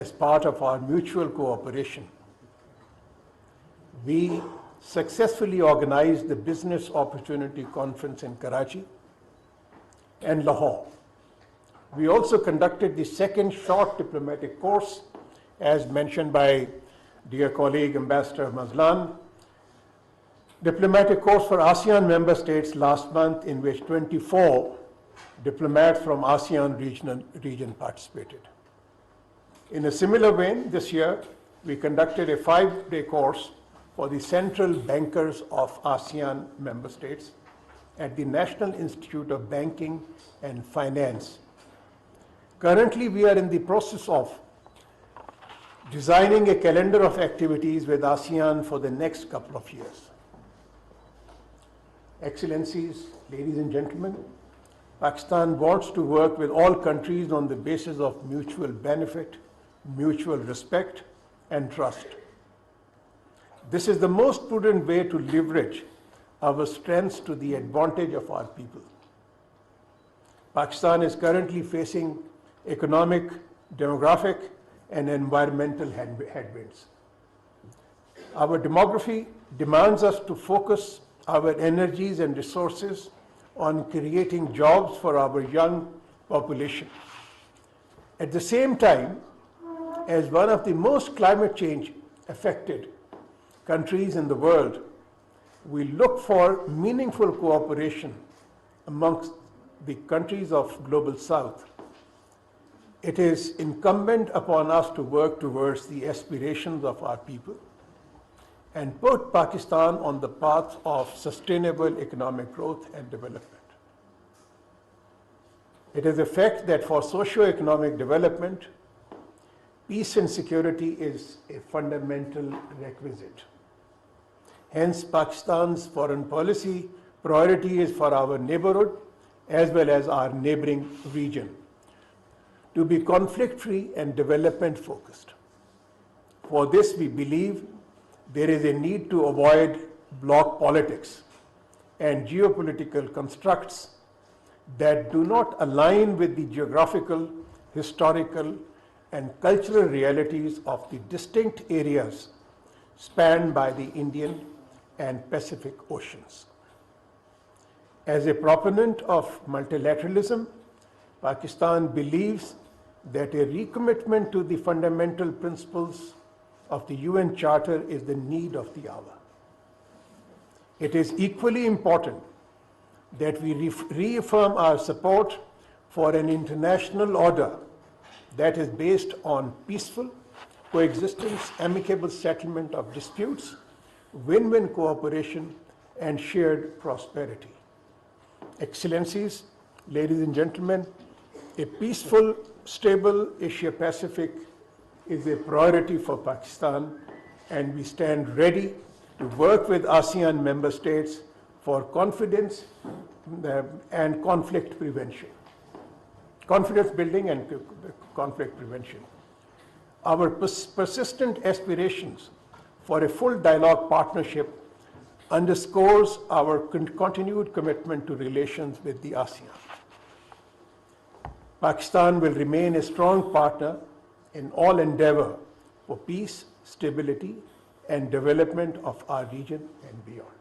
As part of our mutual cooperation, we successfully organized the Business Opportunity Conference in Karachi and Lahore. We also conducted the second short diplomatic course, as mentioned by dear colleague Ambassador Mazlan, diplomatic course for ASEAN member states last month, in which 24 diplomats from ASEAN region participated. In a similar vein, this year, we conducted a 5-day course for the central bankers of ASEAN member states at the National Institute of Banking and Finance. Currently, we are in the process of designing a calendar of activities with ASEAN for the next couple of years. Excellencies, ladies and gentlemen, Pakistan wants to work with all countries on the basis of mutual benefit, mutual respect, and trust. This is the most prudent way to leverage our strengths to the advantage of our people. Pakistan is currently facing economic, demographic, and environmental headwinds. Our demography demands us to focus our energies and resources on creating jobs for our young population. At the same time, as one of the most climate change affected countries in the world, we look for meaningful cooperation amongst the countries of Global South. It is incumbent upon us to work towards the aspirations of our people and put Pakistan on the path of sustainable economic growth and development. It is a fact that for socio-economic development, peace and security is a fundamental requisite. Hence, Pakistan's foreign policy priority is for our neighborhood as well as our neighboring region to be conflict-free and development-focused. For this, we believe there is a need to avoid bloc politics and geopolitical constructs that do not align with the geographical, historical, and cultural realities of the distinct areas spanned by the Indian and Pacific Oceans. As a proponent of multilateralism, Pakistan believes that a recommitment to the fundamental principles of the UN Charter is the need of the hour. It is equally important that we reaffirm our support for an international order that is based on peaceful coexistence, amicable settlement of disputes, win-win cooperation, and shared prosperity. Excellencies, ladies and gentlemen, a peaceful, stable Asia-Pacific is a priority for Pakistan, and we stand ready to work with ASEAN member states for confidence and conflict prevention. Confidence building and conflict prevention. Our persistent aspirations for a full dialogue partnership underscores our continued commitment to relations with the ASEAN. Pakistan will remain a strong partner in all endeavor for peace, stability, and development of our region and beyond.